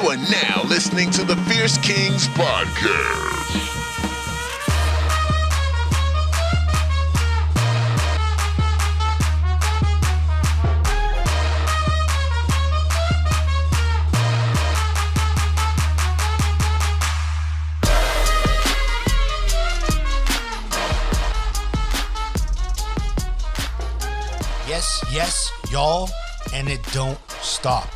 You are now listening to the Fierce Kingz podcast. Yes, y'all, and it don't stop.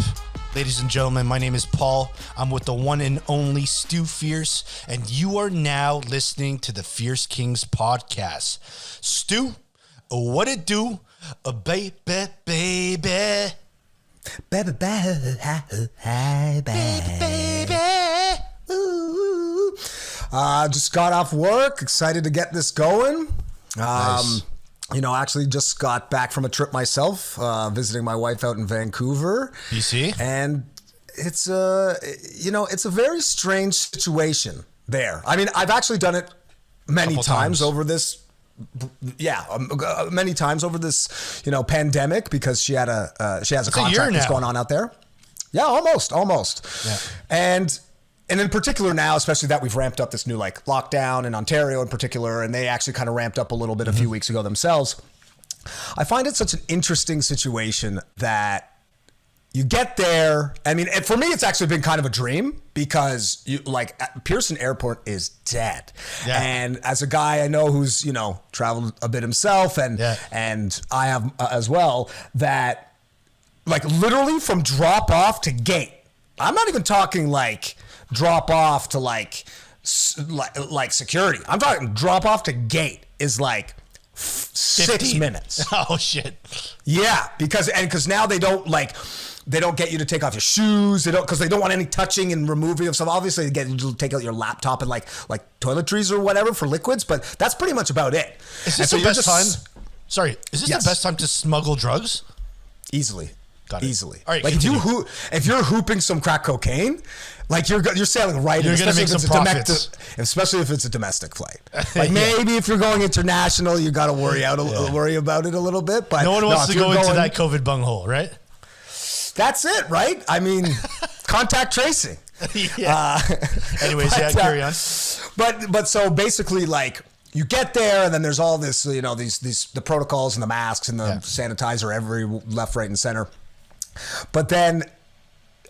Ladies and gentlemen, my name is Paul. I'm with the one and only Stu Fierce, and you are now listening to the Fierce Kingz podcast. Stu, what it do? Baby. Baby. Ooh. Just got off work, excited to get this going. Nice. Actually just got back from a trip myself, visiting my wife out in Vancouver. BC? And it's a very strange situation there. I mean, I've actually done it many times over this. Yeah, many times over this, pandemic, because she has a contract that's going on out there. Yeah, almost. Yeah. And in particular now, especially that we've ramped up this new lockdown in Ontario in particular, and they actually kind of ramped up a little bit a few weeks ago themselves. I find it such an interesting situation that you get there. I mean, for me, it's actually been kind of a dream because Pearson Airport is dead. Yeah. And as a guy I know who's, traveled a bit himself and I have as well, that literally from drop off to gate, I'm not even talking drop off to security. I'm talking drop off to gate is 6 minutes. Oh shit. Yeah, because now they don't get you to take off your shoes. They don't want any touching and removing of stuff. Obviously, they get you to take out your laptop and like toiletries or whatever for liquids, but that's pretty much about it. Is this the best time? Sorry, is this the best time to smuggle drugs? Easily. Easily. All right, if you're hooping some crack cocaine, you're sailing right. You're gonna make some profits, especially if it's a domestic flight. Maybe if you're going international, you got to worry about it a little bit. But no one wants to go into that COVID bunghole, right? That's it, right? I mean, contact tracing. Yeah. Anyways, carry on. But so basically, you get there, and then there's all this, the protocols and the masks and the sanitizer every left, right, and center. But then,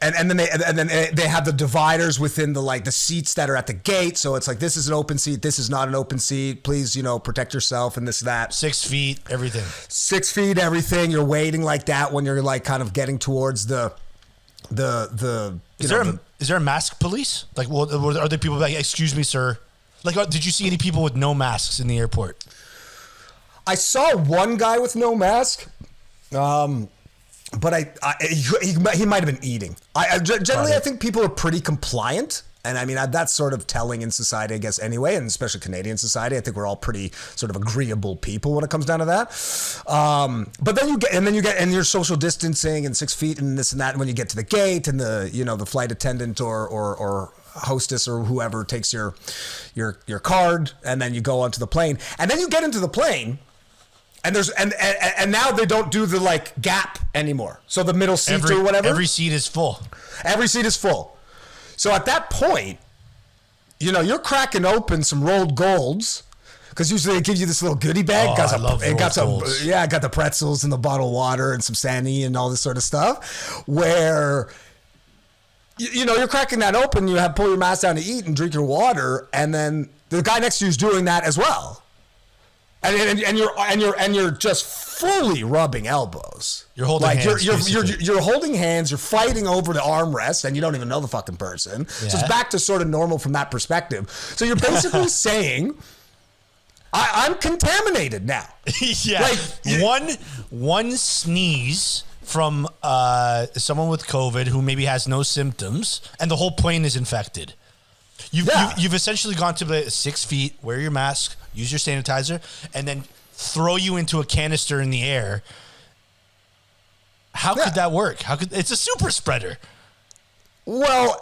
and then they have the dividers within the seats that are at the gate. So it's this is an open seat, this is not an open seat. Please, protect yourself and this, that. 6 feet, everything. 6 feet, everything. You're waiting like that when you're kind of getting towards the. Is there a mask police? Are there people excuse me, sir? Did you see any people with no masks in the airport? I saw one guy with no mask. But he might have been eating. Generally, I think people are pretty compliant. And I mean, that's sort of telling in society, I guess, anyway, and especially Canadian society. I think we're all pretty sort of agreeable people when it comes down to that. But then you're social distancing and 6 feet and this and that. And when you get to the gate and the flight attendant or hostess or whoever takes your card, and then you go onto the plane, and then you get into the plane. And and now they don't do the gap anymore. So the middle seat or whatever. Every seat is full. Every seat is full. So at that point, you're cracking open some rolled golds, because usually they give you this little goodie bag. I love rolled golds. Yeah, I got the pretzels and the bottled water and some Sandy and all this sort of stuff. Where you're cracking that open. You pull your mask down to eat and drink your water, and then the guy next to you is doing that as well. And you're just fully rubbing elbows. You're holding hands. You're holding hands. You're fighting over the armrest, and you don't even know the fucking person. Yeah. So it's back to sort of normal from that perspective. So you're basically saying, I'm contaminated now. Yeah. One sneeze from someone with COVID who maybe has no symptoms, and the whole plane is infected. You've essentially gone to the 6 feet, wear your mask, use your sanitizer, and then throw you into a canister in the air. How could that work? It's a super spreader. Well,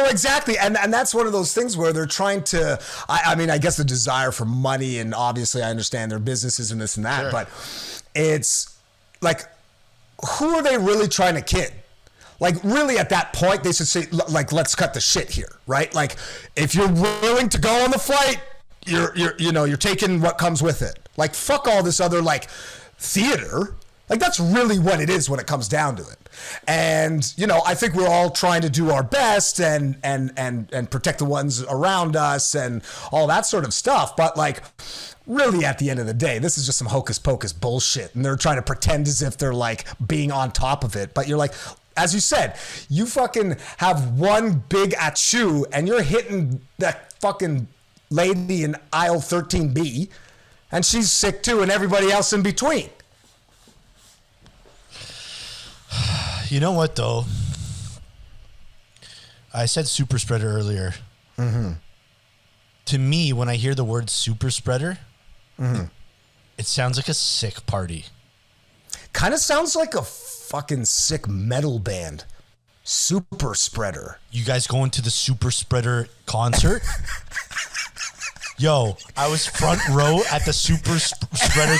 exactly. And that's one of those things where they're trying to, I mean, I guess the desire for money, and obviously I understand their businesses and this and that, sure. But it's like, who are they really trying to kid? Like, really, at that point, they should say, like, let's cut the shit here, right? Like, if you're willing to go on the flight, you're taking what comes with it. Like, fuck all this other, like, theater. Like, that's really what it is when it comes down to it. And, I think we're all trying to do our best and protect the ones around us and all that sort of stuff. But, like, really, at the end of the day, this is just some hocus pocus bullshit. And they're trying to pretend as if they're, like, being on top of it. But you're like, as you said, you fucking have one big achoo and you're hitting that fucking lady in aisle 13B. And she's sick too, and everybody else in between. You know what, though? I said super spreader earlier. Mm-hmm. To me, when I hear the word super spreader, it sounds like a sick party. Kind of sounds like a fucking sick metal band. Super spreader. You guys going to the super spreader concert? Yo, I was front row at the super spreader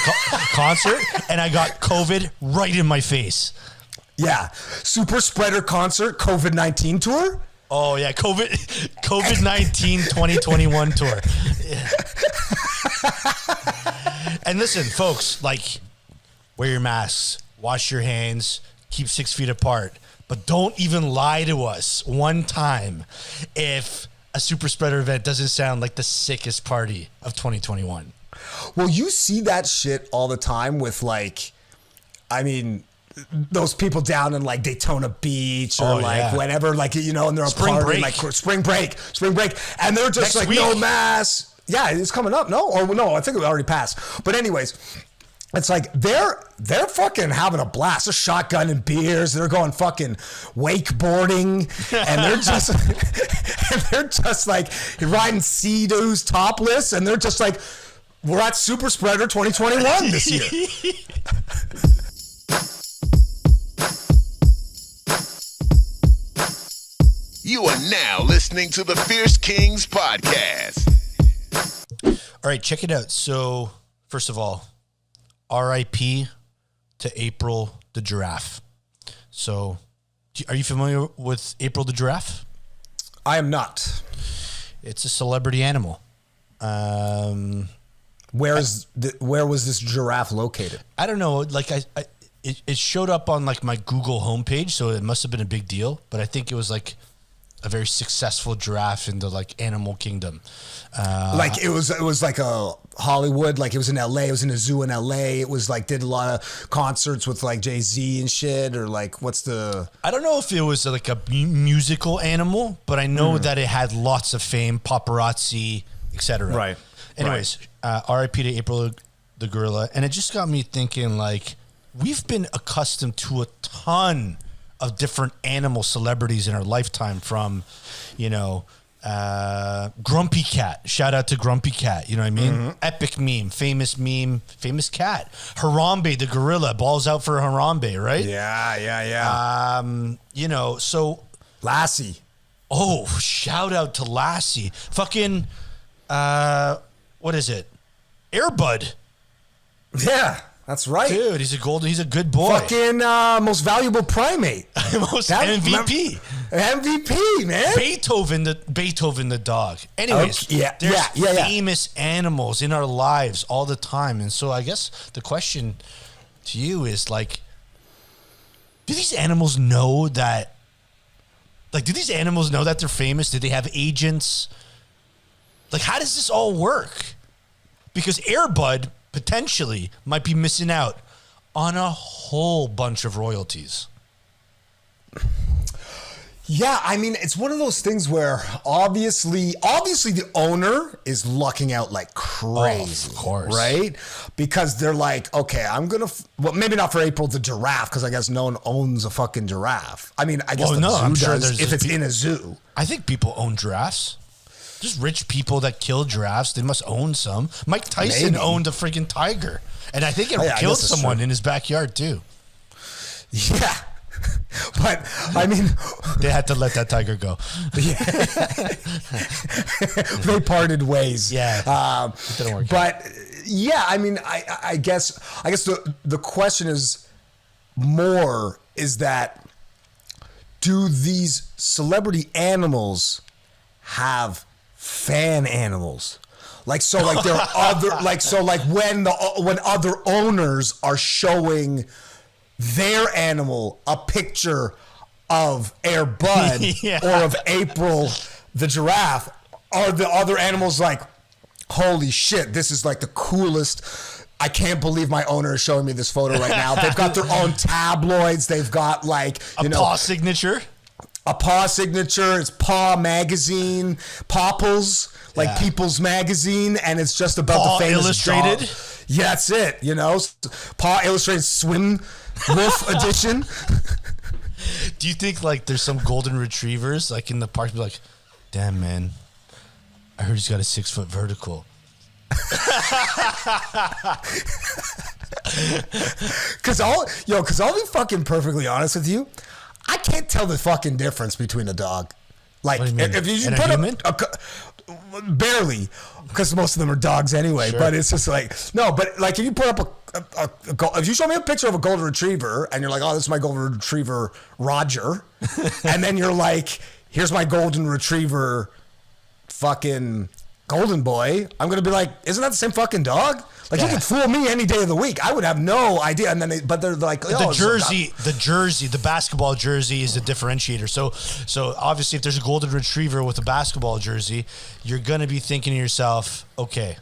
concert, and I got COVID right in my face. Yeah. Super spreader concert, COVID-19 tour? Oh, yeah. COVID-19 2021 tour. Yeah. And listen, folks, like, wear your masks, wash your hands, keep 6 feet apart, but don't even lie to us one time if a super spreader event doesn't sound like the sickest party of 2021. Well, you see that shit all the time with, like, I mean, those people down in, like, Daytona Beach or whatever, like, and they're like spring break, and they're just like, no mask. Yeah, it's coming up. No, I think it already passed. But anyways, it's like they're fucking having a blast. They're shotgunning beers. They're going fucking wakeboarding, and they're just like riding Sea-Doos topless, and they're just like, we're at Super Spreader 2021 this year. You are now listening to the Fierce Kingz podcast. All right, check it out. So, first of all, R.I.P. to April the giraffe. So, are you familiar with April the giraffe? I am not. It's a celebrity animal. Where was this giraffe located? I don't know. Like it showed up on like my Google homepage, so it must have been a big deal. But I think it was like a very successful giraffe in the like animal kingdom. Like it was like a Hollywood, like it was in LA, it was in a zoo in LA. It was like did a lot of concerts with like Jay-Z and shit, or like what's the... I don't know if it was like a musical animal, but I know that it had lots of fame, paparazzi, etc. Right. Anyways, R.I.P. to April the gorilla. And it just got me thinking, like, we've been accustomed to a ton of different animal celebrities in our lifetime, from, Grumpy Cat. Shout out to Grumpy Cat. You know what I mean? Mm-hmm. Epic meme, famous cat. Harambe the gorilla, balls out for Harambe, right? Yeah. So Lassie. Oh, shout out to Lassie. Fucking, what is it? Airbud. Yeah, that's right. Dude, he's a good boy. Fucking most valuable primate. MVP. MVP, man. Beethoven the dog. Anyways, there's famous animals in our lives all the time. And so I guess the question to you is, like, do these animals know that they're famous? Do they have agents? Like, how does this all work? Because Airbud potentially might be missing out on a whole bunch of royalties. Yeah, I mean, it's one of those things where obviously the owner is lucking out like crazy. Of course. Right? Because they're like, okay, I'm going to... Well, maybe not for April the giraffe, because I guess no one owns a fucking giraffe. I mean, I guess I'm sure does if it's in a zoo. I think people own giraffes. Just rich people that kill giraffes. They must own some. Mike Tyson owned a freaking tiger. And I think it killed someone in his backyard, too. Yeah. But, I mean... They had to let that tiger go. They parted ways. Yeah. It didn't work but, yeah, I mean, I guess the question is that... do these celebrity animals have fan animals? Like there are other when other owners are showing their animal a picture of Air Bud or of April the giraffe, are the other animals like, holy shit, this is like the coolest. I can't believe my owner is showing me this photo right now. They've got their own tabloids. They've got like a paw signature. A paw signature. It's Paw Magazine, Popples, like People's Magazine, and it's just about Paw the famous Illustrated. dog. Yeah, that's it. You know, Paw Illustrated Swim Wolf Edition. Do you think like there's some golden retrievers like in the park be like, damn man, I heard he's got a 6-foot vertical. Cause I'll be fucking perfectly honest with you, I can't tell the fucking difference between a dog. Like if you and put a human? barely, because most of them are dogs anyway. Sure. But it's just like no. But like if you put up if you show me a picture of a golden retriever and you're like, oh, this is my golden retriever Roger, and then you're like, here's my golden retriever, fucking golden boy, I'm gonna be like, isn't that the same fucking dog? Like you could fool me any day of the week. I would have no idea. And then but they're like, oh, the basketball jersey is a differentiator. So obviously if there's a golden retriever with a basketball jersey, you're gonna be thinking to yourself, okay,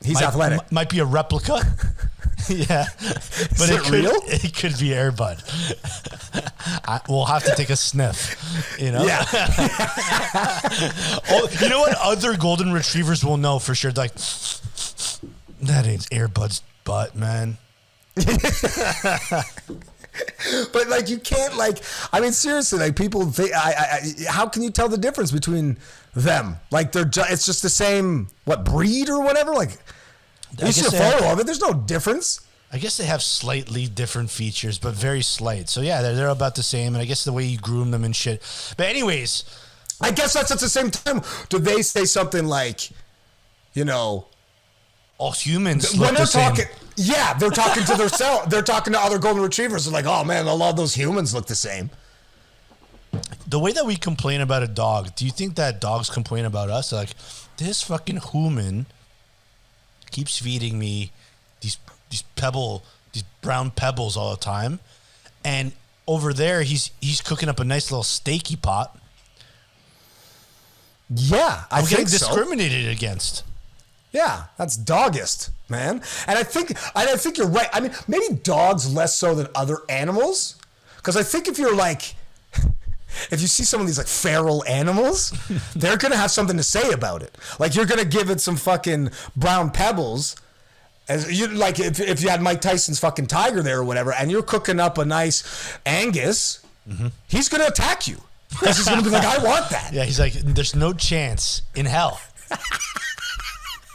he's athletic. Might be a replica. Yeah, but it real? It could be Air Bud. We'll have to take a sniff. You know. Yeah. Oh, you know what? Other golden retrievers will know for sure. Like, that ain't Air Bud's butt, man. But like you can't like. I mean, seriously, like people think. How can you tell the difference between them? Like it's just the same breed or whatever. Like. You see a photo of it, there's no difference. I guess they have slightly different features, but very slight. So yeah, they're about the same, and I guess the way you groom them and shit. But anyways, I guess that's at the same time. Do they say something like, you know, all humans when look they're the same? talking? Yeah, they're talking to themselves. They're talking to other golden retrievers. They're like, oh man, a lot of those humans look the same. The way that we complain about a dog, do you think that dogs complain about us? They're like, this fucking human keeps feeding me these brown pebbles all the time, and over there he's cooking up a nice little steaky pot. Yeah, I'm getting discriminated against. Yeah, that's doggist, man. And I think you're right. I mean, maybe dogs less so than other animals, because I think if you're like, if you see some of these like feral animals, they're gonna have something to say about it. Like you're gonna give it some fucking brown pebbles, as you like if you had Mike Tyson's fucking tiger there or whatever, and you're cooking up a nice Angus, he's gonna attack you. Because he's gonna be like, I want that. Yeah, he's like, there's no chance in hell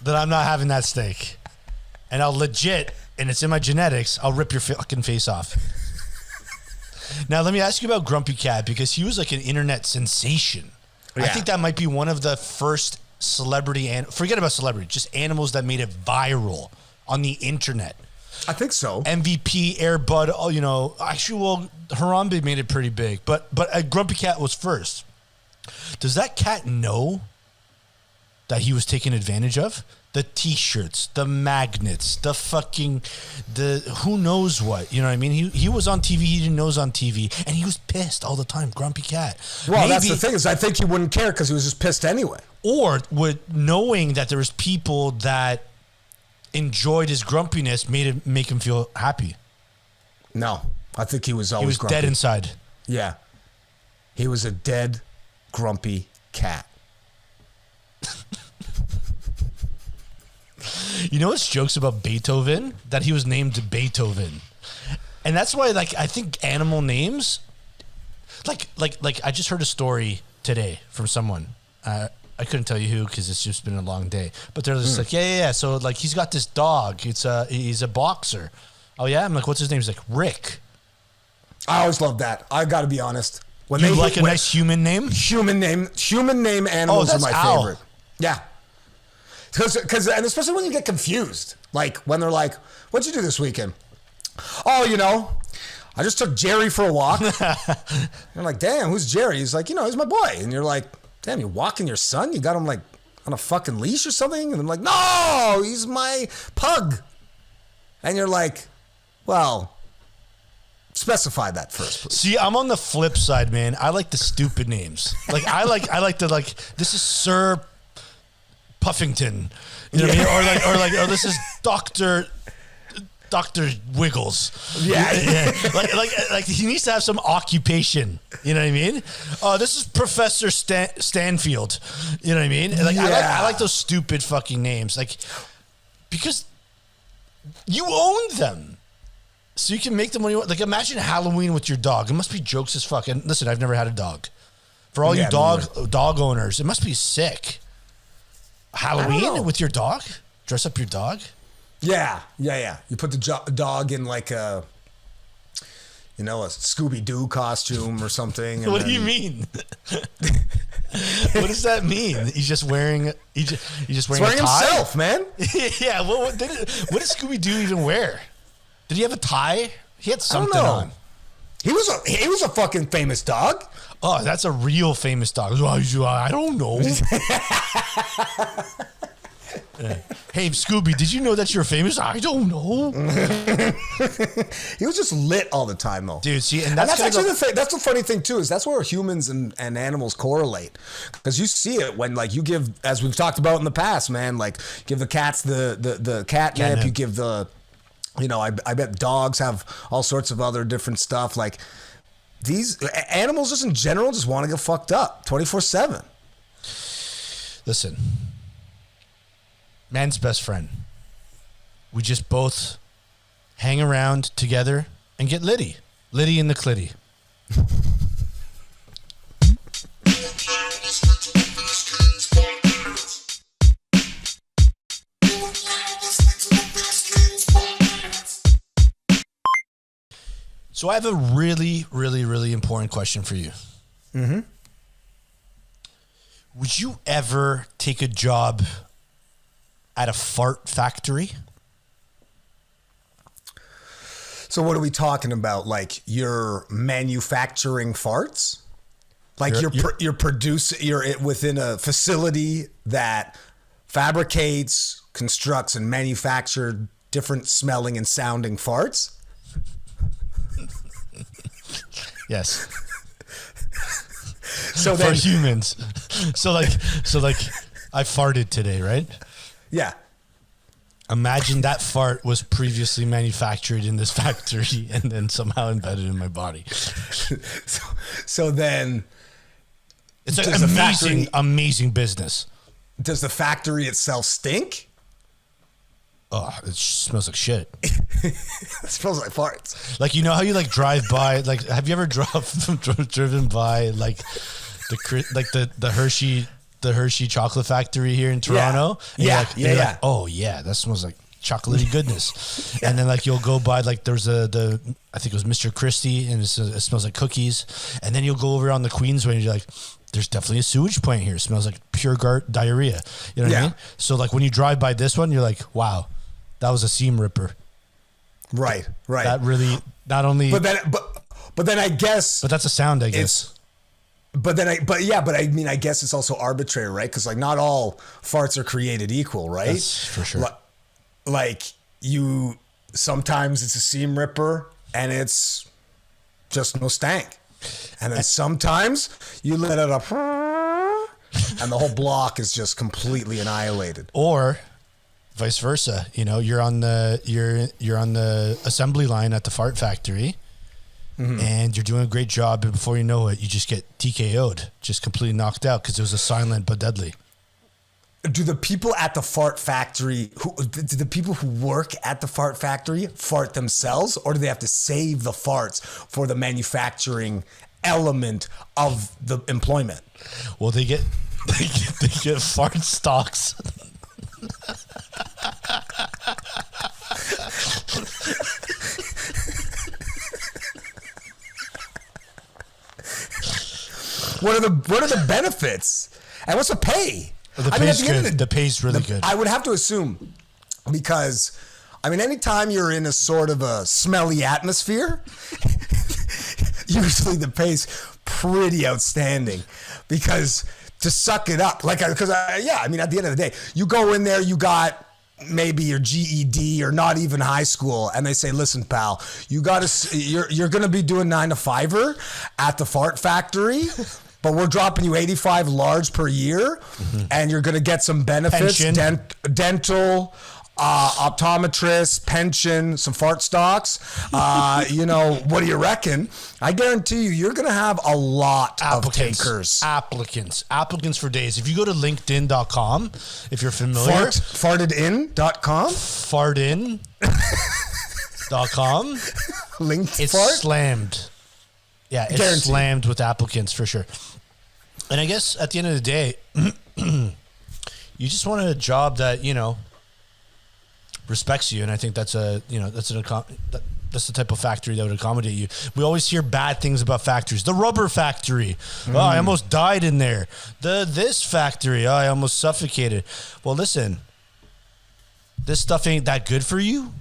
that I'm not having that steak, and I'll legit, and it's in my genetics, I'll rip your fucking face off. Now, let me ask you about Grumpy Cat, because he was like an internet sensation. Yeah. I think that might be one of the first celebrity, and forget about celebrity, just animals that made it viral on the internet. I think so. MVP, Air Bud, you know, actually, well, Harambe made it pretty big, but Grumpy Cat was first. Does that cat know that he was taken advantage of? The t-shirts, the magnets, the who knows what, you know what I mean? He was on TV, he didn't know he was on TV, and he was pissed all the time, Grumpy Cat. Well, that's the thing, is I think he wouldn't care because he was just pissed anyway. Or knowing that there was people that enjoyed his grumpiness make him feel happy. No, I think he was always grumpy. Dead inside. Yeah. He was a dead, grumpy cat. You know what's jokes about Beethoven? That he was named Beethoven. And that's why, like, I think animal names, like I just heard a story today from someone. I couldn't tell you who because it's just been a long day. But they're just like, yeah. So, like, he's got this dog. He's a boxer. Oh, yeah? I'm like, what's his name? He's like, Rick. I always loved that. I got to be honest. When you like a nice human name? Human name animals are my favorite. Yeah. Because and especially when you get confused, like when they're like, "What'd you do this weekend?" Oh, you know, I just took Jerry for a walk. I'm like, damn, who's Jerry? He's like, he's my boy. And you're like, damn, you're walking your son? You got him like on a fucking leash or something? And I'm like, no, he's my pug. And you're like, well, specify that first, please. See, I'm on the flip side, man. I like the stupid names. Like I like the this is Sir Puffington. You know what I mean? Or this is Dr. Wiggles. Yeah. Like he needs to have some occupation. You know what I mean? This is Professor Stanfield. You know what I mean? Like I like those stupid fucking names. Like, because you own them. So you can make them when you want. Like, imagine Halloween with your dog. It must be jokes as fuck. And listen, I've never had a dog. For all you dog owners, it must be sick. Halloween with your dog? Dress up your dog? Yeah. You put the dog in like a Scooby-Doo costume or something. What do you mean? What does that mean? He's just wearing. He's just wearing a tie? Himself, man. Yeah. What did Scooby-Doo even wear? Did he have a tie? He had something on. He was a fucking famous dog. Oh, that's a real famous dog. I don't know. Hey, Scooby, did you know that you're famous? I don't know. He was just lit all the time, though. Dude, see, and that's actually the thing. That's the funny thing, too, is that's where humans and animals correlate. Because you see it when, like, you give, as we've talked about in the past, man, like, give the cats the catnip, you give the, I bet dogs have all sorts of other different stuff. Like, these animals just in general just want to get fucked up 24/7. Listen. Man's best friend. We just both hang around together and get litty. Litty in the clitty. So I have a really, really, really important question for you. Mm-hmm. Would you ever take a job at a fart factory? So what are we talking about? Like, you're manufacturing farts? Like you're producing, you're within a facility that fabricates, constructs, and manufactures different smelling and sounding farts? Yes. So then, for humans. So like I farted today, right? Yeah. Imagine that fart was previously manufactured in this factory and then somehow embedded in my body. So then, it's an amazing business. Does the factory itself stink? Oh, it smells like shit. It smells like farts. Like, you know how you like drive by, like, have you ever driven by like the Hershey chocolate factory here in Toronto? Yeah. And you're like, oh yeah, that smells like chocolatey goodness. And then like you'll go by, like, there's I think it was Mr. Christie, and it smells like cookies. And then you'll go over on the Queensway and you're like, there's definitely a sewage plant here. It smells like pure diarrhea. You know what I mean? So like when you drive by this one, you're like, wow, that was a seam ripper. Right. That really, not only, but then I guess, but that's a sound, I guess. I mean, I guess it's also arbitrary, right? Because like not all farts are created equal, right? That's for sure. Like sometimes it's a seam ripper and it's just no stank. And then sometimes you let it up and the whole block is just completely annihilated. Or vice versa. You know, you're on the assembly line at the fart factory, and you're doing a great job, and before you know it, you just get TKO'd, just completely knocked out because it was a silent but deadly. Do the people at the fart factory, do the people who work at the fart factory fart themselves, or do they have to save the farts for the manufacturing element of the employment? Well, they get fart stocks. What are the benefits? And what's the pay? The pay's really good. I would have to assume, because I mean, anytime you're in a sort of a smelly atmosphere, usually the pay's pretty outstanding because to suck it up, like, because I mean, at the end of the day, you go in there, you got maybe your GED or not even high school, and they say, listen, pal, you're gonna be doing 9 to 5-er at the fart factory, but we're dropping you 85 large per year, and you're gonna get some benefits, dental, optometrist, pension, some fart stocks. What do you reckon? I guarantee you're going to have a lot of takers. Applicants for days. If you go to LinkedIn.com, if you're familiar. Fartedin.com? Fartedin.com. Linked it's fart? Slammed. Yeah, it's guaranteed. Slammed with applicants for sure. And I guess at the end of the day, you just want a job that, respects you, and I think that's that's the type of factory that would accommodate you. We always hear bad things about factories. The rubber factory, oh, I almost died in there. This factory, oh, I almost suffocated. Well, listen, this stuff ain't that good for you.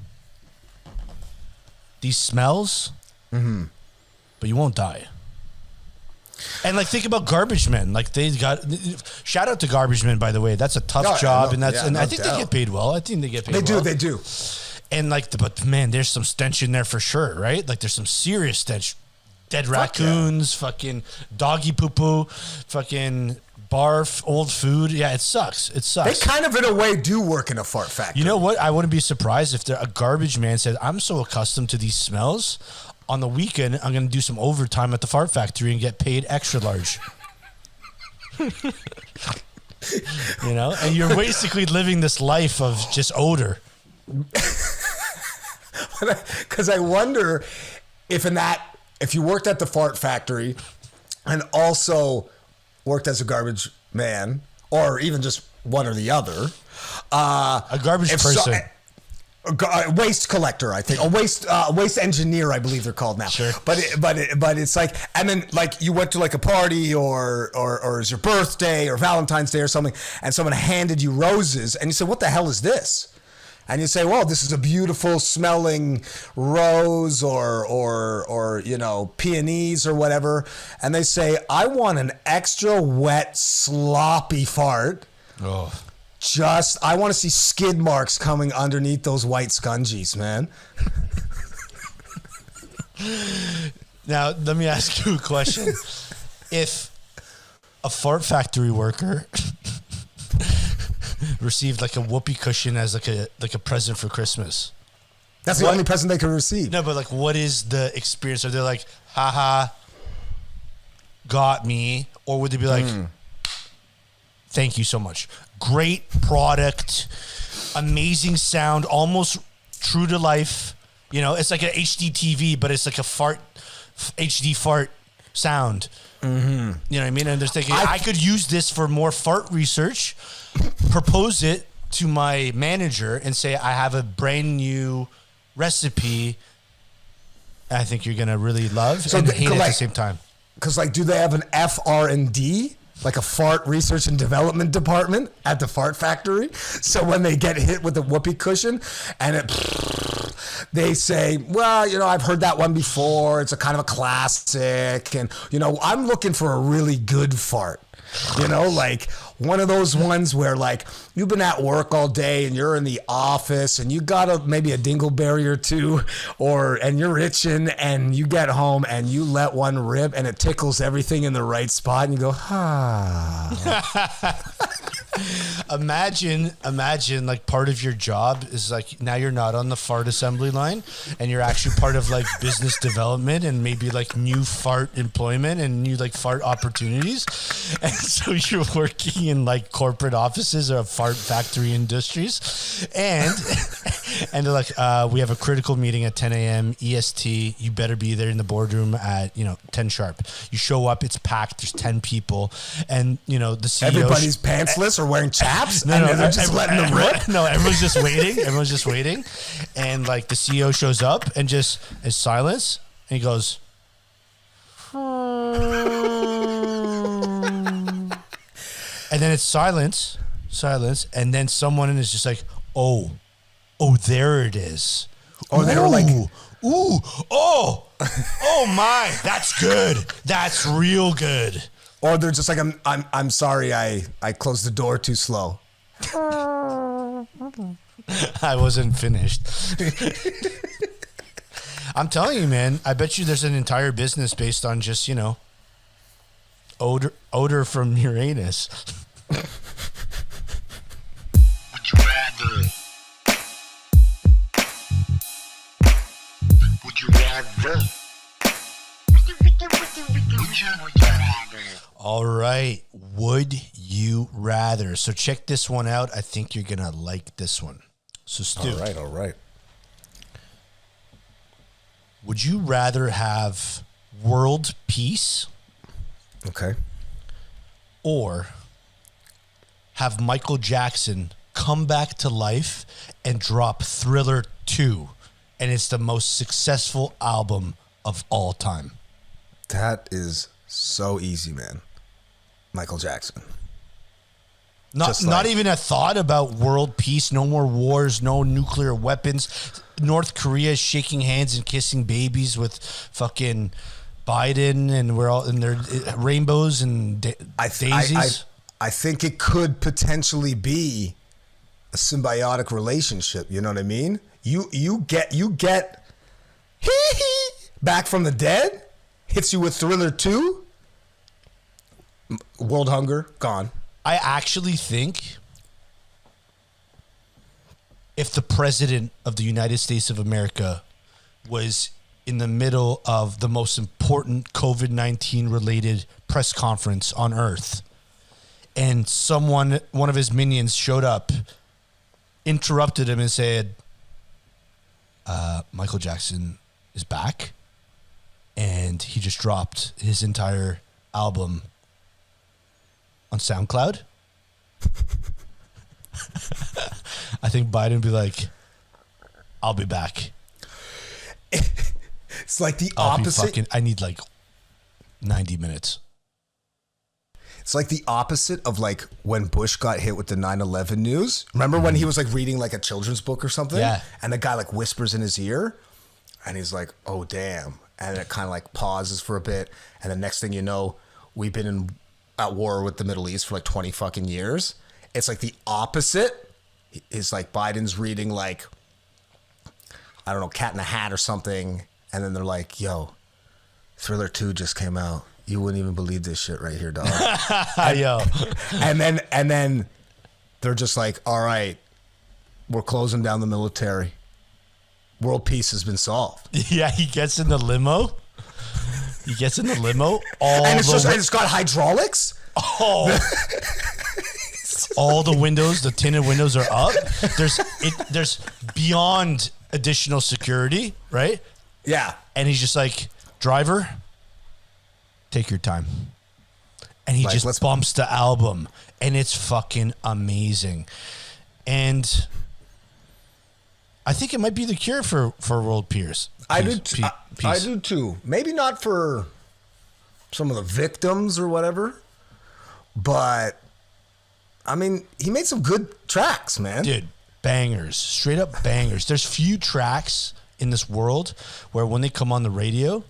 These smells, but you won't die. And think about garbage men. They got shout out to garbage men, by the way. That's a tough job, and I think they get paid well. I think they get paid. They do. And but man, there's some stench in there for sure, right? There's some serious stench. Dead raccoons, fucking doggy poo poo, fucking barf, old food. Yeah, it sucks. They kind of in a way do work in a fart factory. You know what? I wouldn't be surprised if a garbage man said, "I'm so accustomed to these smells. On the weekend, I'm going to do some overtime at the fart factory and get paid extra large." And you're basically living this life of just odor. Because I wonder if you worked at the fart factory and also worked as a garbage man, or even just one or the other, a garbage person. Waste collector, I think, a waste engineer, I believe they're called now. Sure. But it's and then you went to a party or it's your birthday or Valentine's Day or something, and someone handed you roses, and you said, "What the hell is this?" And you say, "Well, this is a beautiful smelling rose or peonies or whatever," and they say, "I want an extra wet, sloppy fart." Oh. I want to see skid marks coming underneath those white scungies, man. Now, let me ask you a question. If a fart factory worker received a whoopee cushion as a present for Christmas, that's the only present they could receive. No, but what is the experience? Are they like, haha, got me? Or would they be like, thank you so much. Great product, amazing sound, almost true to life. It's like an HD TV, but it's like a HD fart sound. Mm-hmm. You know what I mean? And they're thinking, I could use this for more fart research, propose it to my manager and say, I have a brand new recipe I think you're going to really love and hate at the same time. Because do they have an FR&D? Like a fart research and development department at the fart factory. So when they get hit with the whoopee cushion and they say, well, I've heard that one before. It's a kind of a classic. And, I'm looking for a really good fart. One of those ones where you've been at work all day and you're in the office and you got maybe a dingleberry or two and you're itching and you get home and you let one rip and it tickles everything in the right spot and you go, Imagine part of your job is now you're not on the fart assembly line and you're actually part of business development and maybe new fart employment and new fart opportunities. And so you're working in corporate offices or fart factory industries and they're like, we have a critical meeting at 10 a.m. EST. You better be there in the boardroom at 10 sharp. You show up, it's packed, there's 10 people and the CEO everybody's pantsless or wearing chaps? No, they're just letting them rip? No, everyone's just waiting. And the CEO shows up and just is silence. And he goes, and then it's silence. And then someone is just like, oh, there it is. Or they were like, Ooh, oh my, that's good. That's real good. Or they're just like, I'm sorry, I closed the door too slow. I wasn't finished. I'm telling you, man, I bet you there's an entire business based on just, odor from Uranus. Would you rather? Would you rather? All right. Would you rather? So check this one out. I think you're going to like this one. So Stu. All right. Would you rather have world peace Okay. or have Michael Jackson come back to life and drop Thriller 2, and it's the most successful album of all time? That is so easy, man. Michael Jackson. Not even a thought about world peace, no more wars, no nuclear weapons. North Korea is shaking hands and kissing babies with fucking Biden, and we're all in their rainbows and daisies. I think it could potentially be a symbiotic relationship. You know what I mean? You get back from the dead, hits you with Thriller 2, world hunger, gone. I actually think if the president of the United States of America was in the middle of the most important COVID-19 related press conference on earth, and one of his minions showed up, interrupted him and said, Michael Jackson is back, and he just dropped his entire album on SoundCloud, I think Biden would be like, I'll be back. It's like the opposite. I need like 90 minutes. It's like the opposite of like when Bush got hit with the 9/11 news. Remember when he was like reading like a children's book or something? Yeah. And the guy like whispers in his ear and he's like, oh, damn. And it kind of like pauses for a bit. And the next thing you know, we've been at war with the Middle East for like 20 fucking years. It's like the opposite is like Biden's reading like, I don't know, Cat in a Hat or something. And then they're like, yo, Thriller 2 just came out. You wouldn't even believe this shit right here, dog. Yo. And then they're just like, all right, we're closing down the military. World peace has been solved. Yeah, he gets in the limo. And it's got hydraulics. Oh. All the windows, the tinted windows are up. There's beyond additional security, right? Yeah. And he's just like, driver, take your time. And he Like, just bumps the album, and it's fucking amazing. And I think it might be the cure for world peace. I do too. Maybe not for some of the victims or whatever, but I mean, he made some good tracks, man. Dude, bangers, straight up bangers. There's few tracks in this world where when they come on the radio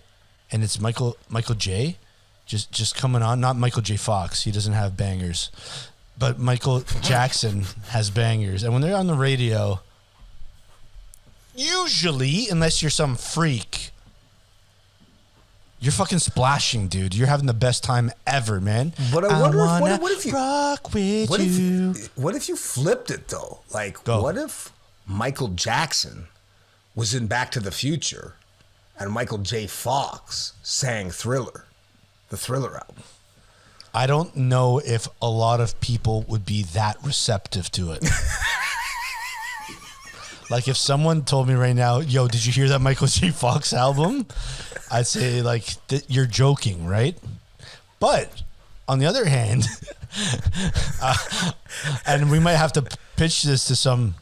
and it's Michael J just coming on, not Michael J. Fox, he doesn't have bangers, but Michael Jackson has bangers. And when they're on the radio, usually, unless you're some freak, you're fucking splashing, dude. You're having the best time ever, man. But I wonder what if you rock with you? What if you flipped it though? Like, Go. What if Michael Jackson was in Back to the Future and Michael J. Fox sang Thriller, the Thriller album? I don't know if a lot of people would be that receptive to it. Like if someone told me right now, yo, did you hear that Michael J. Fox album? I'd say like, you're joking, right? But on the other hand, and we might have to pitch this to some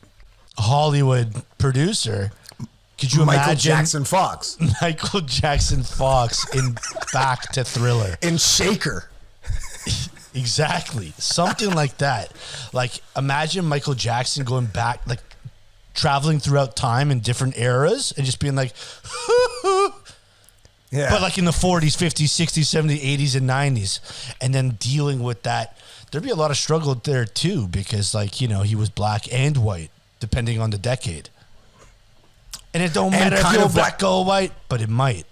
Hollywood producer. Could you imagine Michael Jackson Fox? Michael Jackson Fox in Back to Thriller. In Shaker. Exactly. Something like that. Like imagine Michael Jackson going back, like traveling throughout time in different eras and just being like, Yeah. but like in the 40s, 50s, 60s, 70s, 80s, and 90s, and then dealing with that, there'd be a lot of struggle there too, because like, you know, he was black and white depending on the decade. And it don't matter if you're black or white, but it might.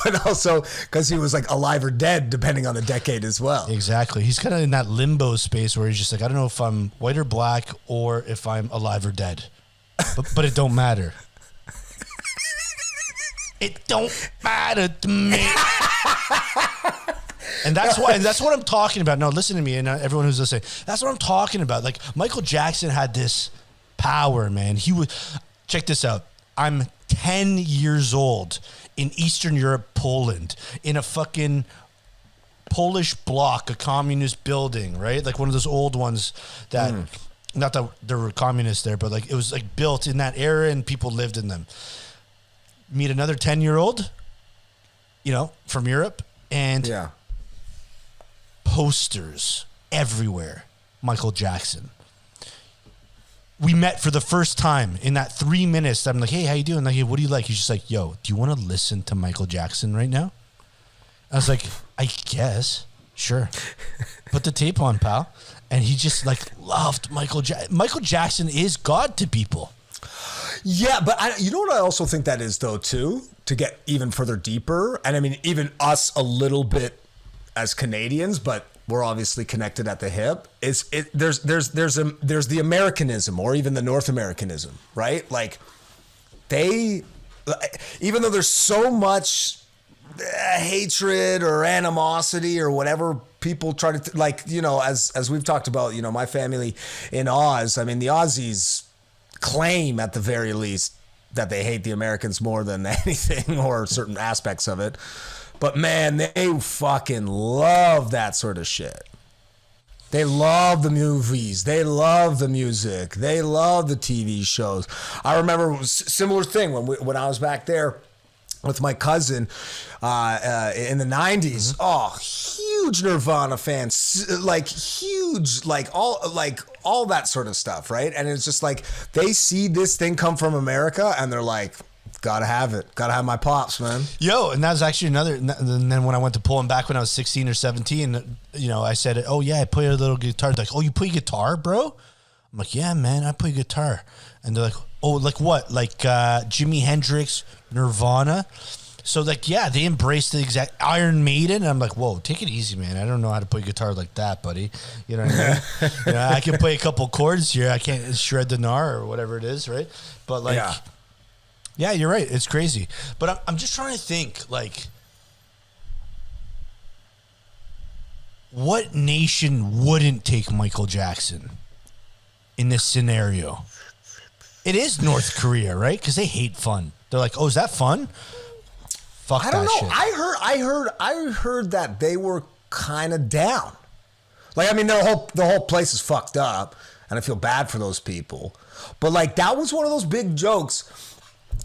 But also because he was like alive or dead depending on the decade as well. Exactly. He's kind of in that limbo space where he's just like, I don't know if I'm white or black or if I'm alive or dead. But it don't matter. It don't matter to me. And that's what I'm talking about. No, listen to me, and everyone who's listening. That's what I'm talking about. Like, Michael Jackson had this power, man. He was, check this out. I'm 10 years old in Eastern Europe, Poland, in a fucking Polish block, a communist building, right? Like one of those old ones that, not that there were communists there, but like it was like built in that era and people lived in them. Meet another 10-year-old, you know, from Europe, and posters everywhere. Michael Jackson. We met for the first time in that 3 minutes. I'm like, hey, how you doing? Like, hey, what do you like? He's just like, yo, do you want to listen to Michael Jackson right now? I was like, I guess. Sure. Put the tape on, pal. And he just like loved Michael Jackson. Michael Jackson is God to people. Yeah, but you know what I also think that is though too, to get even further deeper, and I mean even us a little bit as Canadians, but we're obviously connected at the hip. There's the Americanism or even the North Americanism, right? Like even though there's so much hatred or animosity or whatever people try to like, you know, as we've talked about, you know, my family in Oz. I mean, the Aussies claim at the very least that they hate the Americans more than anything or certain aspects of it. But man, they fucking love that sort of shit. They love the movies. They love the music. They love the TV shows. I remember a similar thing when I was back there with my cousin in the 90s. Oh, huge Nirvana fans, like huge, like all that sort of stuff, right? And it's just like they see this thing come from America and they're like, gotta have it. Gotta have my pops, man. Yo, and that was actually another. And then when I went to pull him back when I was 16 or 17, you know, I said, oh, yeah, I play a little guitar. They're like, oh, you play guitar, bro? I'm like, yeah, man, I play guitar. And they're like, oh, like what? Like Jimi Hendrix, Nirvana? So, like, yeah, they embraced the exact Iron Maiden. And I'm like, whoa, take it easy, man. I don't know how to play guitar like that, buddy. You know what I mean? You know, I can play a couple chords here. I can't shred the gnar or whatever it is, right? But, like... Yeah, you're right. It's crazy. But I'm just trying to think, like, what nation wouldn't take Michael Jackson in this scenario? It is North Korea, right? Because they hate fun. They're like, oh, is that fun? Fuck that shit. I heard that they were kind of down. Like, I mean, the whole place is fucked up, and I feel bad for those people. But, like, that was one of those big jokes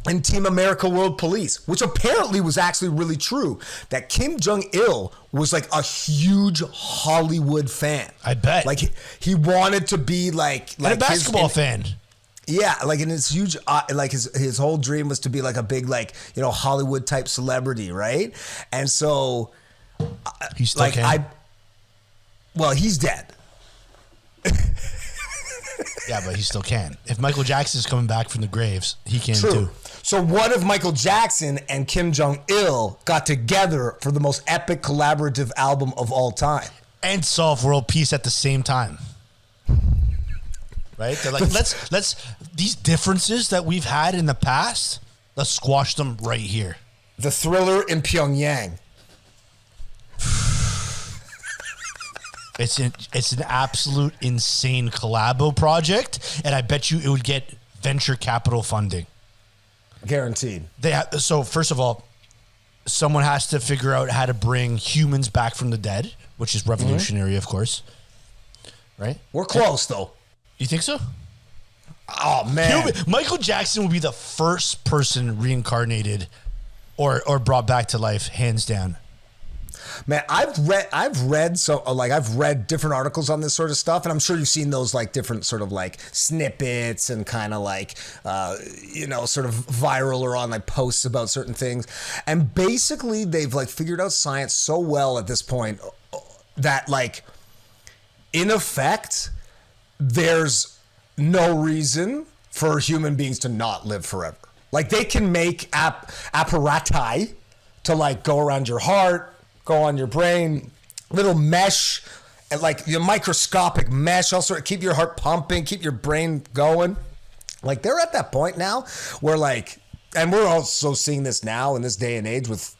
in Team America World Police, which apparently was actually really true, that Kim Jong-il was like a huge Hollywood fan. I bet. Like he wanted to be like a basketball fan. Yeah, like in his huge, like his whole dream was to be like a big, like, you know, Hollywood type celebrity, right? And so, he still can. Well, he's dead. Yeah, but he still can. If Michael Jackson's coming back from the graves, he can too. too. So what if Michael Jackson and Kim Jong-il got together for the most epic collaborative album of all time? And solve world peace at the same time. Right? They're like, let's these differences that we've had in the past, let's squash them right here. The Thriller in Pyongyang. It's an absolute insane collabo project, and I bet you it would get venture capital funding. Guaranteed. So first of all, someone has to figure out how to bring humans back from the dead, which is revolutionary, of course. Right? We're close, though. You think so? Oh, man. Michael Jackson will be the first person reincarnated or brought back to life, hands down. Man, I've read different articles on this sort of stuff, and I'm sure you've seen those like different sort of like snippets and kind of like sort of viral or on like posts about certain things. And basically they've like figured out science so well at this point that like in effect there's no reason for human beings to not live forever. Like they can make apparati to like go around your heart, go on your brain, little mesh, and like the microscopic mesh, also keep your heart pumping, keep your brain going. Like they're at that point now where like, and we're also seeing this now in this day and age with,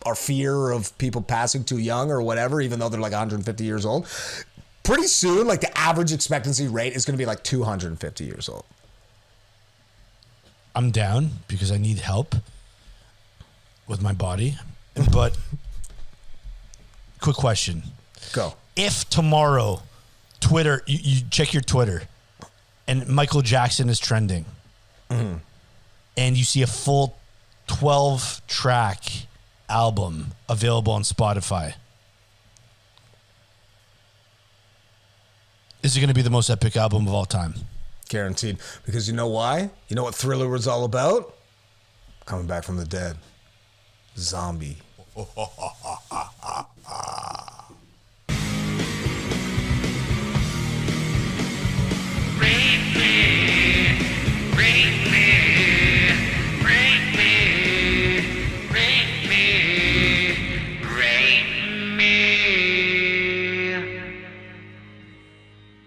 our fear of people passing too young or whatever, even though they're like 150 years old. Pretty soon, like the average expectancy rate is going to be like 250 years old. I'm down because I need help with my body. But quick question. Go. If tomorrow Twitter, you check your Twitter and Michael Jackson is trending and you see a full 12-track album available on Spotify, is it going to be the most epic album of all time? Guaranteed. Because you know why? You know what Thriller was all about? Coming back from the dead. Zombie. Rape me, rape me, rape me, rape me, rape me.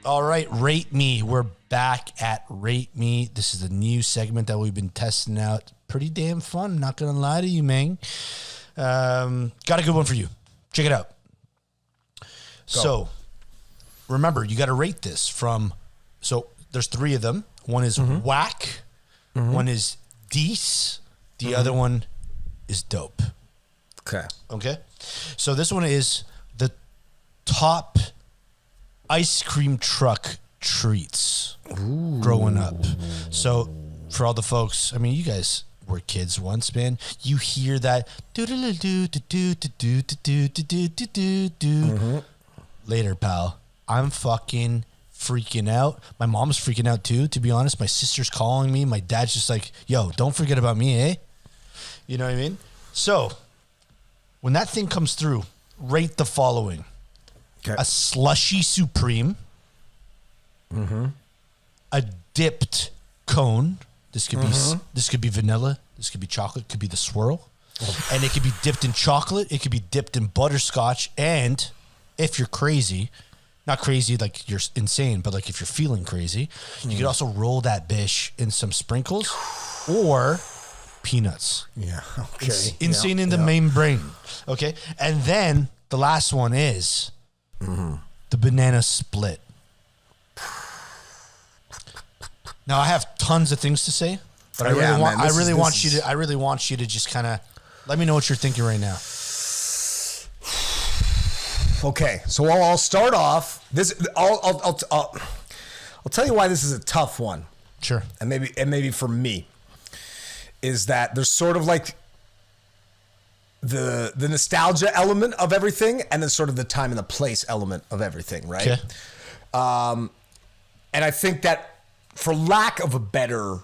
All right, Rate Me. We're back at Rate Me. This is a new segment that we've been testing out. Pretty damn fun, not going to lie to you, man. Got a good one for you. Check it out. So, remember, you got to rate this from... So, there's three of them. One is whack. One is dece. The other one is dope. Okay? So, this one is the top ice cream truck treats growing up. So for all the folks, I mean, you guys were kids once, man. You hear that later, pal. I'm fucking freaking out. My mom's freaking out too, to be honest. My sister's calling me. My dad's just like, yo, don't forget about me, eh? You know what I mean? So when that thing comes through, rate the following. Okay. A slushy supreme, a dipped cone. This could be vanilla. This could be chocolate. Could be the swirl, and it could be dipped in chocolate. It could be dipped in butterscotch. And if you're crazy, not crazy like you're insane, but like if you're feeling crazy, you could also roll that bish in some sprinkles or peanuts. Yeah. Okay. It's insane in the main brain. Okay, and then the last one is. The banana split. Now I have tons of things to say, but I really want you to just kind of let me know what you're thinking right now. Okay, so I'll start off. I'll tell you why this is a tough one. Sure. And maybe for me is that there's sort of like the nostalgia element of everything, and then sort of the time and the place element of everything, right? Okay. And I think that for lack of a better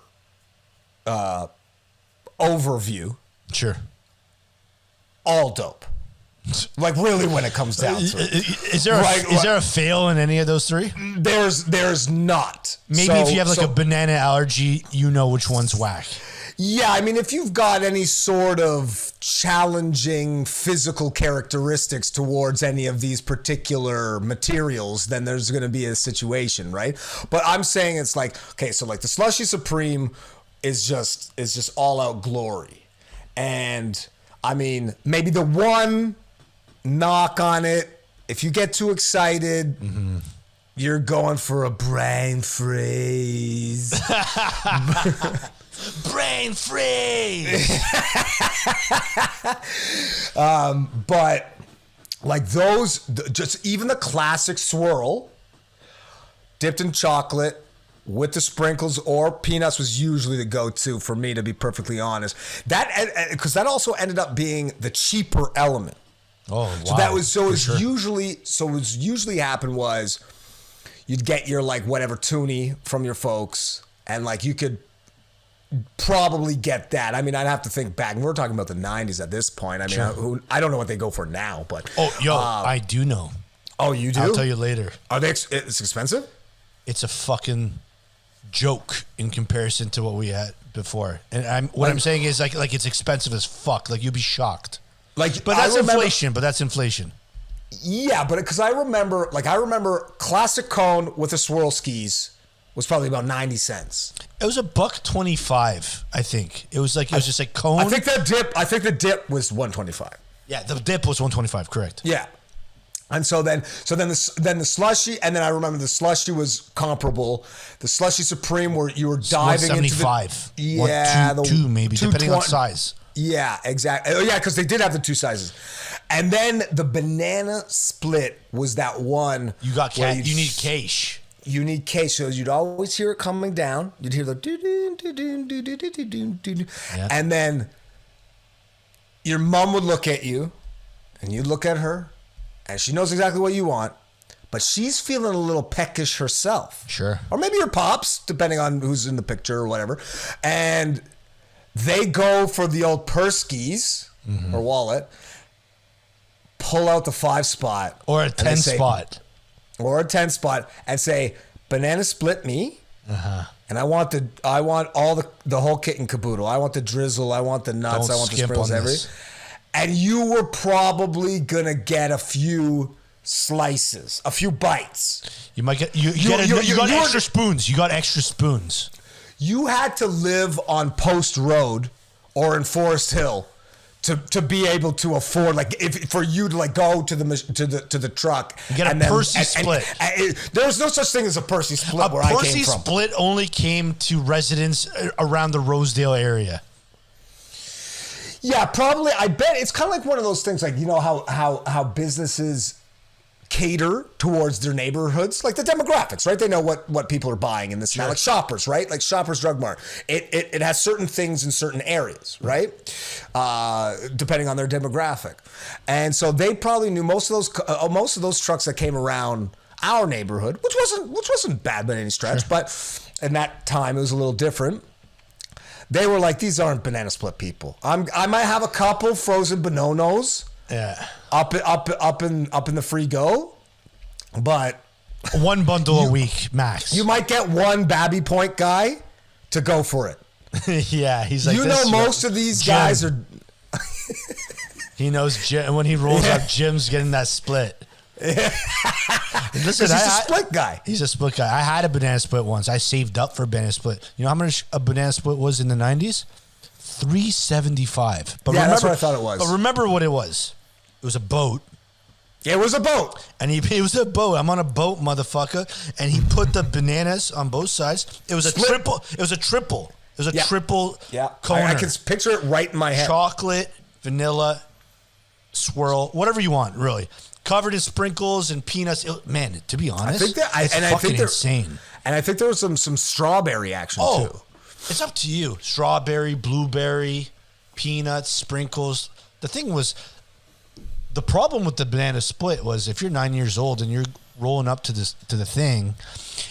overview, Sure. all dope. Like really when it comes down to it. Is there a fail in any of those three? There's not. Maybe if you have like a banana allergy, you know which one's whack. Yeah, I mean, if you've got any sort of challenging physical characteristics towards any of these particular materials, then there's going to be a situation, right? But I'm saying it's like, okay, so like the Slushy Supreme is just all out glory. And I mean, maybe the one knock on it, if you get too excited, you're going for a brain freeze. Brain freeze. But like those, just even the classic swirl dipped in chocolate with the sprinkles or peanuts was usually the go-to for me, to be perfectly honest. That, because that also ended up being the cheaper element. Oh, wow. So that was For sure. usually happened was you'd get your like whatever toonie from your folks, and like you could probably get that. I mean, I'd have to think back. We're talking about the 90s at this point. I mean, I don't know what they go for now, but I do know. Oh, you do? I'll tell you later. Are they? It's expensive. It's a fucking joke in comparison to what we had before. And I'm saying is like it's expensive as fuck. Like you'd be shocked. Like, but that's inflation. But that's inflation. Yeah, but because I remember classic cone with the swirl skis was probably about 90 cents. It was $1.25, I think. It was just like cone. I think the dip was 125. Yeah, the dip was 125, correct. Yeah. And so then the slushy, and then I remember the slushy was comparable. The slushy supreme where you were diving into the 175. Two maybe, depending on size. Yeah, exactly. Oh, yeah, because they did have the two sizes. And then the banana split was that one. You need cash. You need cash. So you'd always hear it coming down. You'd hear the do-do-do-do-do-do-do-do-do. Yeah. And then your mom would look at you, and you'd look at her, and she knows exactly what you want, but she's feeling a little peckish herself. Sure. Or maybe your pops, depending on who's in the picture or whatever. And they go for the old purse keys or wallet, pull out the 5 spot. Or a 10 spot. Or a 10 spot, and say, banana split me. And I want all the whole kit and caboodle. I want the drizzle. I want the nuts. Don't I want the skimp sprinkles. on this. And you were probably gonna get a few slices, a few bites. You might get you got extra spoons. You got extra spoons. You had to live on Post Road or in Forest Hill to be able to afford, like, for you to like go to the truck. You get a Percy split. There was no such thing as a Percy split where I came from. Percy split only came to residents around the Rosedale area. Yeah, probably. I bet it's kind of like one of those things, like, you know how businesses cater towards their neighborhoods, like the demographics, right? They know what people are buying in this now, like Shoppers, right? Like Shoppers Drug Mart. It has certain things in certain areas, right? Depending on their demographic, and so they probably knew most of those trucks that came around our neighborhood, which wasn't bad by any stretch, but in that time it was a little different. They were like, these aren't banana split people. I might have a couple frozen bananos. Yeah. Up in the free go, but one bundle a week max. You might get one Babby Point guy to go for it. Yeah, he's like, most of these guys are. He knows Jim, when he rolls up, Jim's getting that split. Listen, he's a split guy. He's a split guy. I had a banana split once. I saved up for a banana split. You know how much a banana split was in the 90s? $3.75. But yeah, that's what I thought it was. But remember what it was. It was a boat. It was a boat. And it was a boat. I'm on a boat, motherfucker. And he put the bananas on both sides. It was a triple. It was a triple. It was a triple corner. I can picture it right in my head. Chocolate, vanilla, swirl, whatever you want, really. Covered in sprinkles and peanuts. Man, to be honest, it's fucking insane. And I think there was some strawberry action too. It's up to you. Strawberry, blueberry, peanuts, sprinkles. The thing was, the problem with the banana split was if you're 9 years old and you're rolling up to the thing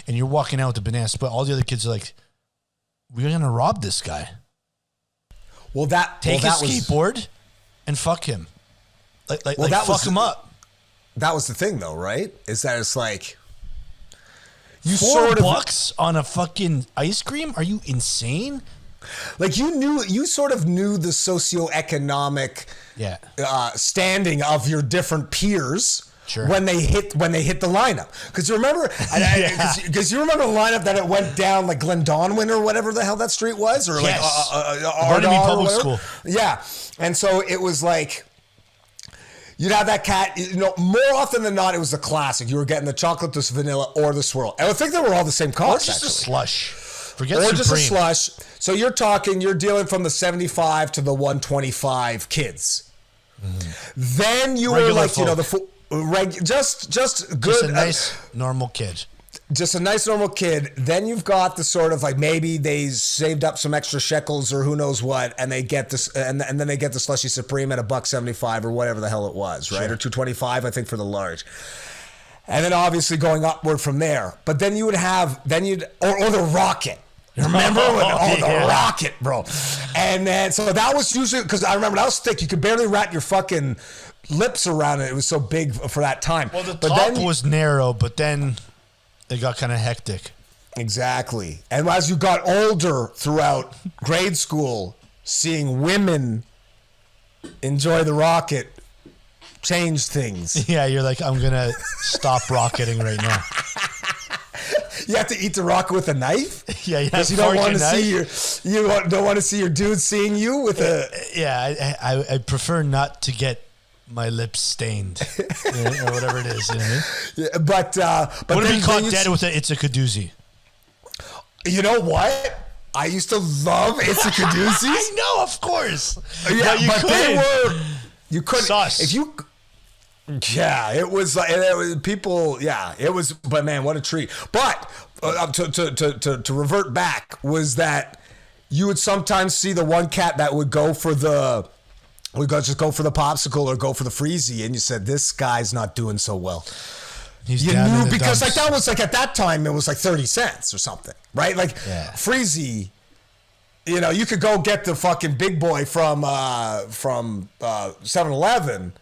and you're walking out with the banana split, all the other kids are like, we're going to rob this guy. Take his skateboard and fuck him. Fuck him up. That was the thing though, right? Is that it's like, $4 on a fucking ice cream? Are you insane? Like you sort of knew the socioeconomic standing of your different peers when they hit the lineup. Because you remember, because you remember the lineup that it went down like Glendonwin or whatever the hell that street was, or like Burnaby Public School. Yeah, and so it was like. You'd have that cat, more often than not, it was the classic. You were getting the chocolate, the vanilla, or the swirl. And I think they were all the same cost, Or just a slush. Forget Or Supreme. just a slush. So you're dealing from the 75 to the 125 kids. Then you Regular were like, folk. just good. Just a nice, normal kid. just a nice normal kid. Then you've got the sort of like maybe they saved up some extra shekels or who knows what, and they get this, and then they get the slushy supreme at $1.75 or whatever the hell it was, right? Sure. Or $2.25, I think, for the large. And then obviously going upward from there. But then you would have, or the rocket. Remember? The rocket, bro. And then, so that was usually, because I remember that was thick. You could barely wrap your fucking lips around it. It was so big for that time. Well, the top was narrow, but then it got kind of hectic. Exactly. And as you got older throughout grade school, seeing women enjoy the rocket changed things. Yeah, you're like, I'm going to stop rocketing right now. You have to eat the rocket with a knife? Yeah, because you don't want to don't want to see your dude seeing you with a. Yeah, I prefer not to get my lips stained, or whatever it is. You know what I mean? Yeah, but what if we caught dead with it's a Kadoozy? You know what? I used to love It's a Kadoozie's. I know, of course. Yeah, but you couldn't. Sauce. If you. Yeah, it was like people. Yeah, it was. But man, what a treat! But to revert back was that you would sometimes see the one cat that would go for the just go for the popsicle or go for the freezy, and you said this guy's not doing so well. You knew because like that was like at that time it was like 30 cents or something, right? Like freezy. You know, you could go get the fucking big boy from 7-Eleven.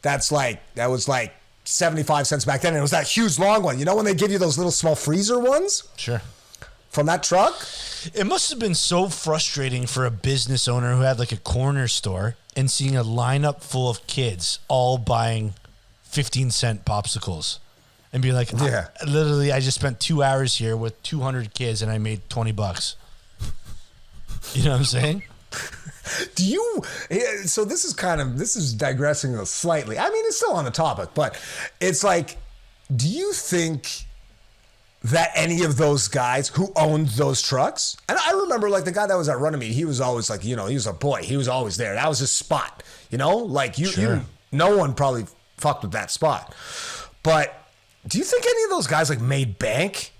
That was like 75 cents back then. And it was that huge long one. You know when they give you those little small freezer ones? Sure. From that truck? It must have been so frustrating for a business owner who had like a corner store and seeing a lineup full of kids all buying 15-cent popsicles and be like, yeah. I just spent 2 hours here with 200 kids and I made $20. You know what I'm saying? Do you? So this is digressing slightly. I mean, it's still on the topic, but it's like, do you think that any of those guys who owned those trucks, and I remember like the guy that was at Runnymede, he was always like, you know, he was a boy, he was always there. That was his spot, you know, like no one probably fucked with that spot. But do you think any of those guys like made bank?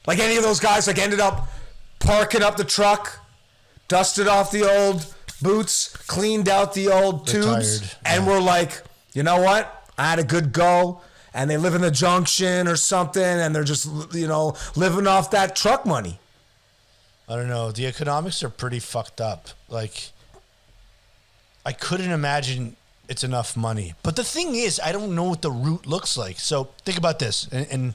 Like any of those guys like ended up parking up the truck, dusted off the old boots, cleaned out the old tubes, and were like, you know what? I had a good go. And they live in the Junction or something, and they're just, you know, living off that truck money. I don't know. The economics are pretty fucked up. Like, I couldn't imagine it's enough money. But the thing is, I don't know what the route looks like. So think about this. And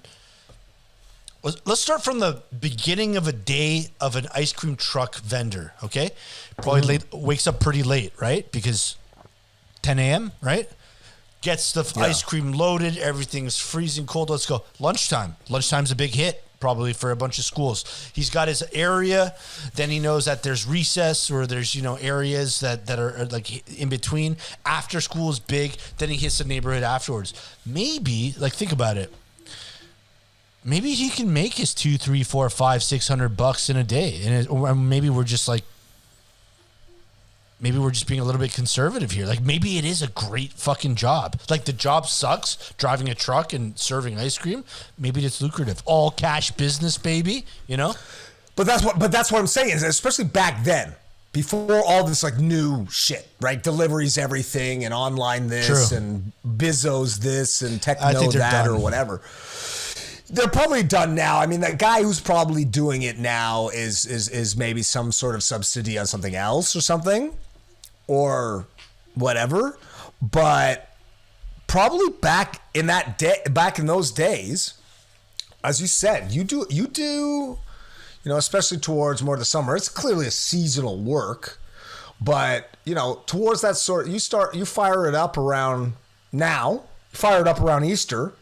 let's start from the beginning of a day of an ice cream truck vendor, okay? Probably late, wakes up pretty late, right? Because 10 a.m., right? Gets the ice cream loaded. Everything's freezing cold. Let's go. Lunchtime. Lunchtime's a big hit, probably, for a bunch of schools. He's got his area. Then he knows that there's recess or there's, you know, areas that are like in between. After school is big. Then he hits the neighborhood afterwards. Maybe, like, think about it. Maybe he can make his $200, $300, $400, $500, $600 in a day. Or maybe we're just like, maybe we're just being a little bit conservative here. Like, maybe it is a great fucking job. Like, the job sucks, driving a truck and serving ice cream. Maybe it's lucrative. All cash business, baby, you know? But that's what I'm saying, is especially back then, before all this, like, new shit, right? Deliveries everything, and online this, and Bizos this, and Techno that, or whatever. They're probably done now. I mean, the guy who's probably doing it now is maybe some sort of subsidy on something else or something, or whatever. But probably back in those days, as you said, you do, you know, especially towards more the summer. It's clearly a seasonal work, but you know, towards that sort, you fire it up around now. Fire it up around Easter.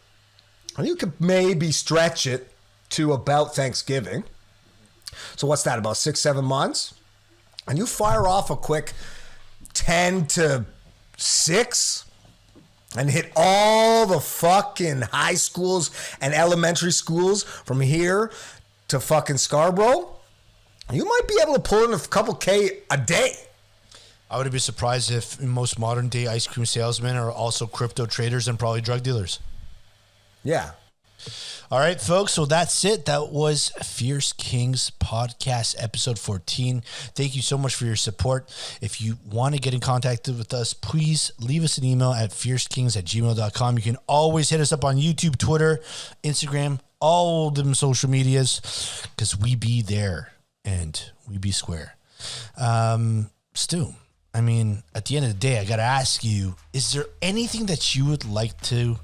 And you could maybe stretch it to about Thanksgiving. So what's that, about 6-7 months? And you fire off a quick 10 to 6 and hit all the fucking high schools and elementary schools from here to fucking Scarborough. You might be able to pull in a couple K a day. I would be surprised if most modern day ice cream salesmen are also crypto traders and probably drug dealers. Yeah. All right, folks. So that's it. That was Fierce Kingz podcast, episode 14. Thank you so much for your support. If you want to get in contact with us, please leave us an email at fiercekingz@gmail.com. You can always hit us up on YouTube, Twitter, Instagram, all them social medias, because we be there and we be square. Stu, I mean, at the end of the day, I got to ask you, is there anything that you would like to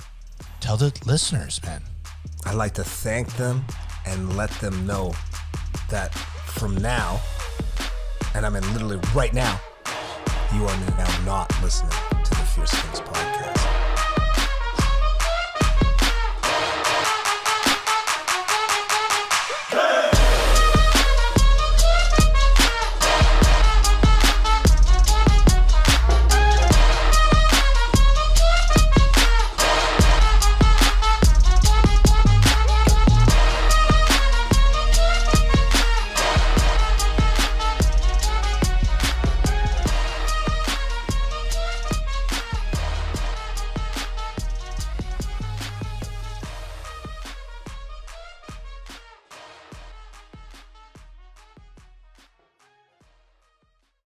tell the listeners, man? I'd like to thank them and let them know that from now, and I mean literally right now, you are now not listening to the Fierce Kingz podcast.